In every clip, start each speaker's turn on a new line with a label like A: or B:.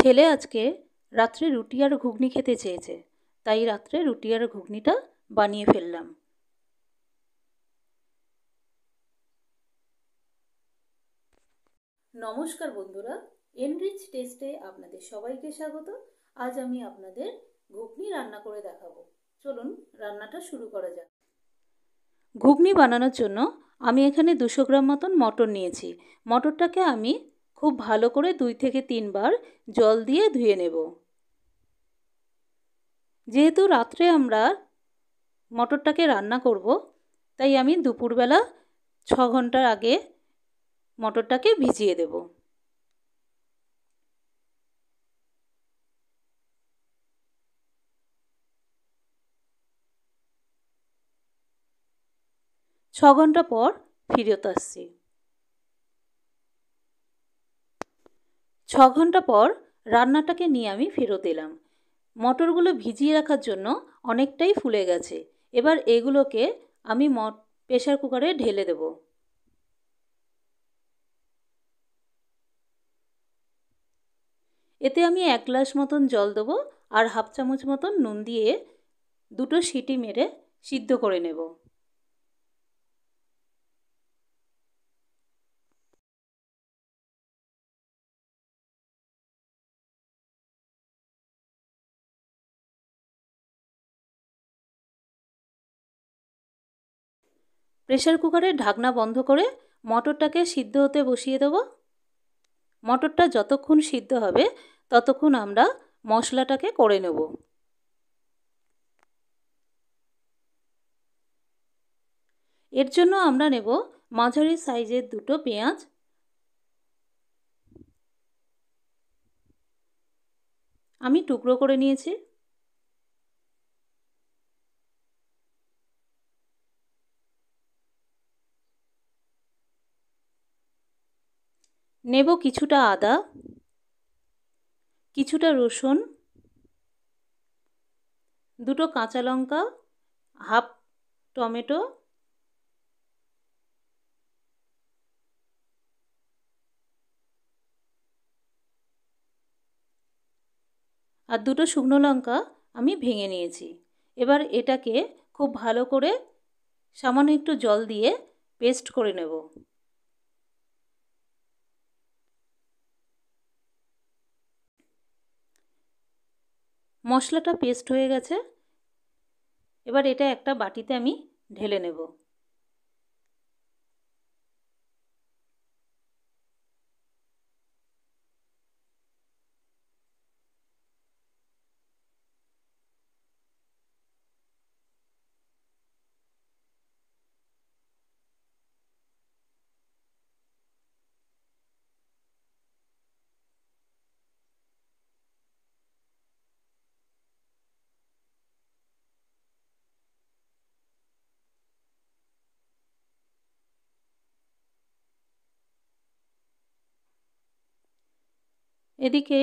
A: ছেলে আজকে রাত্রে রুটি আর ঘুগনি খেতে চেয়েছে, তাই রাত্রে রুটি আর ঘুগনিটা বানিয়ে ফেললাম। নমস্কার বন্ধুরা, এনরিচ টেস্টে আপনাদের সবাইকে স্বাগত। আজ আমি আপনাদের ঘুগনি রান্না করে দেখাবো। চলুন রান্নাটা শুরু করা যাক। ঘুগনি বানানোর জন্য আমি এখানে 200 গ্রাম মতন মটর নিয়েছি। মটরটাকে আমি খুব ভালো করে 2 থেকে 3 বার জল দিয়ে ধুয়ে নেব। যেহেতু রাত্রে আমরা মটরটাকে রান্না করব, তাই আমি দুপুরবেলা 6 ঘন্টার আগে মটরটাকে ভিজিয়ে দেব। ছ ঘন্টা পর ফিরত আসছি। 6 ঘন্টা পর রান্নাটাকে নিয়ে আমি ফেরত এলাম। মটরগুলো ভিজিয়ে রাখার জন্য অনেকটাই ফুলে গেছে। এবার এগুলোকে আমি প্রেসার কুকারে ঢেলে দেব। এতে আমি 1 গ্লাস মতন জল দেবো আর হাফ চামচ মতন নুন দিয়ে 2টো সিটি মেরে সিদ্ধ করে নেব। প্রেসার কুকারের ঢাকনা বন্ধ করে মটরটাকে সিদ্ধ হতে বসিয়ে দেব। মটরটা যতক্ষণ সিদ্ধ হবে ততক্ষণ আমরা মশলাটাকে করে নেব। এর জন্য আমরা নেব মাঝারি সাইজের 2টো পেঁয়াজ, আমি টুকরো করে নিয়েছি। নেব কিছুটা আদা, কিছুটা রসুন, 2টো কাঁচা লঙ্কা, হাফ টমেটো, আর 2টো শুকনো লঙ্কা আমি ভেঙে নিয়েছি। এবার এটাকে খুব ভালো করে সামান্য একটু জল দিয়ে পেস্ট করে নেব। মশলাটা পেস্ট হয়ে গেছে। এবার এটা একটা বাটিতে আমি ঢেলে নেব। এদিকে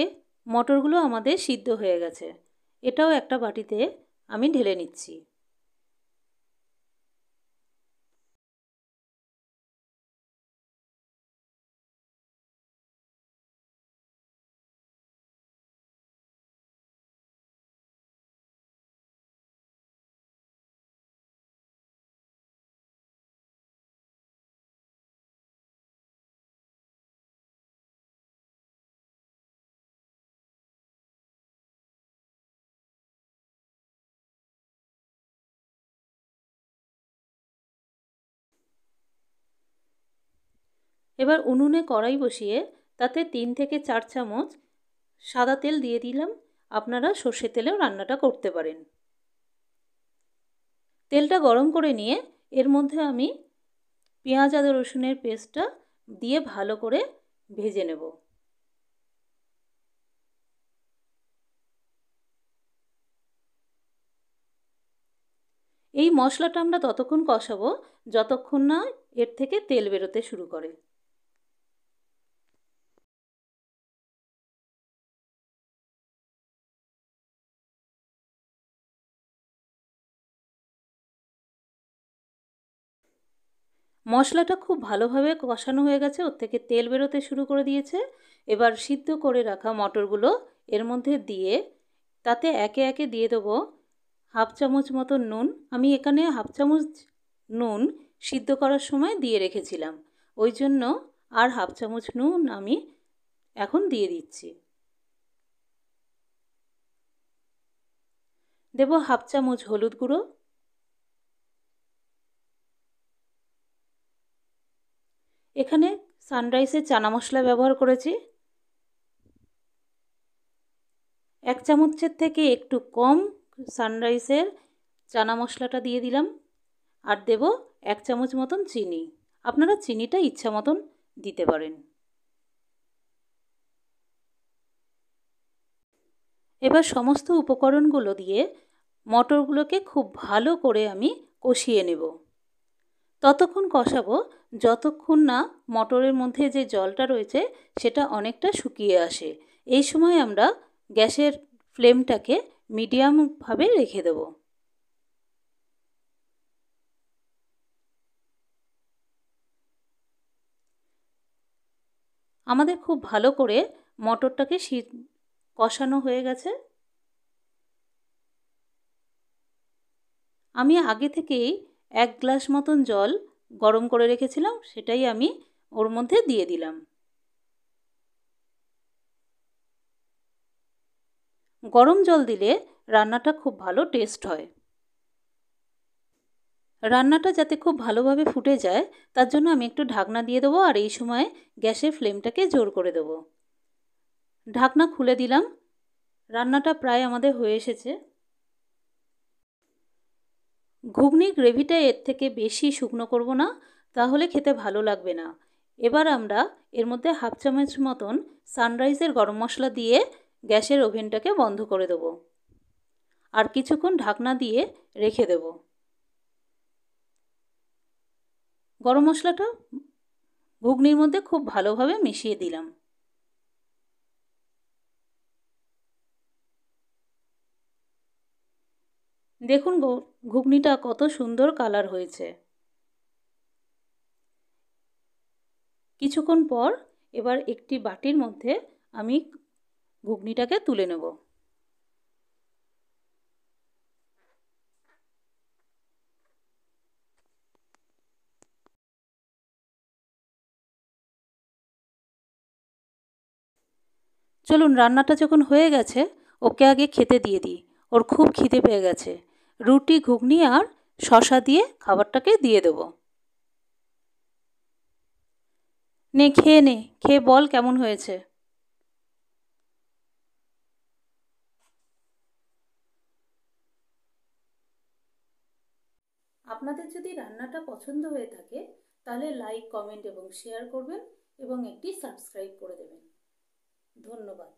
A: মটরগুলো আমাদের সিদ্ধ হয়ে গেছে। এটাও একটা বাটিতে আমি ঢেলে নিচ্ছি। এবার উনুনে কড়াই বসিয়ে তাতে 3 থেকে 4 চামচ সাদা তেল দিয়ে দিলাম। আপনারা সর্ষের তেলেও রান্নাটা করতে পারেন। তেলটা গরম করে নিয়ে এর মধ্যে আমি পেঁয়াজ আদা রসুনের পেস্টটা দিয়ে ভালো করে ভেজে নেব। এই মশলাটা আমরা ততক্ষণ কষাবো যতক্ষণ না এর থেকে তেল বেরোতে শুরু করে। মশলাটা খুব ভালোভাবে কষানো হয়ে গেছে, ওর থেকে তেল বেরোতে শুরু করে দিয়েছে। এবার সিদ্ধ করে রাখা মটরগুলো এর মধ্যে দিয়ে তাতে একে একে দিয়ে দেবো হাফ চামচ মতো নুন। আমি এখানে হাফ চামচ নুন সিদ্ধ করার সময় দিয়ে রেখেছিলাম, ওই জন্য আর হাফ চামচ নুন আমি এখন দিয়ে দিচ্ছি। দেব হাফ চামচ হলুদ গুঁড়ো, এখানে সানরাইসের চানা মশলা ব্যবহার করেছি। 1 চামচের থেকে একটু কম সানরাইসের চানা মশলাটা দিয়ে দিলাম। আর দেব 1 চামচ মতন চিনি, আপনারা চিনিটা ইচ্ছা মতন দিতে পারেন। এবার সমস্ত উপকরণগুলো দিয়ে মটরগুলোকে খুব ভালো করে আমি কষিয়ে নেব। ততক্ষণ কষাবো যতক্ষণ না মটরের মধ্যে যে জলটা রয়েছে সেটা অনেকটা শুকিয়ে আসে। এই সময় আমরা গ্যাসের ফ্লেমটাকে মিডিয়ামভাবে রেখে দেব। আমাদের খুব ভালো করে মটরটাকে কষানো হয়ে গেছে। আমি আগে থেকেই 1 গ্লাস মতন জল গরম করে রেখেছিলাম, সেটাই আমি ওর মধ্যে দিয়ে দিলাম। গরম জল দিলে রান্নাটা খুব ভালো টেস্ট হয়। রান্নাটা যাতে খুব ভালোভাবে ফুটে যায় তার জন্য আমি একটু ঢাকনা দিয়ে দেবো, আর এই সময় গ্যাসের ফ্লেমটাকে জোর করে দেবো। ঢাকনা খুলে দিলাম। রান্নাটা প্রায় আমাদের হয়ে এসেছে। ঘুগনির গ্রেভিটা এর থেকে বেশি শুকনো করব না, তাহলে খেতে ভালো লাগবে না। এবার আমরা এর মধ্যে হাফ চামচ মতন সানরাইসের গরম মশলা দিয়ে গ্যাসের ওভেনটাকে বন্ধ করে দেবো আর কিছুক্ষণ ঢাকনা দিয়ে রেখে দেব। গরম মশলাটা ঘুগনির মধ্যে খুব ভালোভাবে মিশিয়ে দিলাম। দেখুন ঘুগনিটা কত সুন্দর কালার হয়েছে। কিছুক্ষণ পর এবার একটি বাটির মধ্যে আমি ঘুগনিটাকে তুলে নেব। চলুন রান্নাটা যখন হয়ে গেছে ওকে আগে খেতে দিয়ে দিই, ওর খুব খিদে পেয়ে গেছে। রুটি, ঘুগনি আর শসা দিয়ে খাবারটাকে দিয়ে দেব। নে খেয়ে নে, খেয়ে বল কেমন হয়েছে। আপনাদের যদি রান্নাটা পছন্দ হয়ে থাকে তাহলে লাইক, কমেন্ট এবং শেয়ার করবেন এবং একটি সাবস্ক্রাইব করে দেবেন। ধন্যবাদ।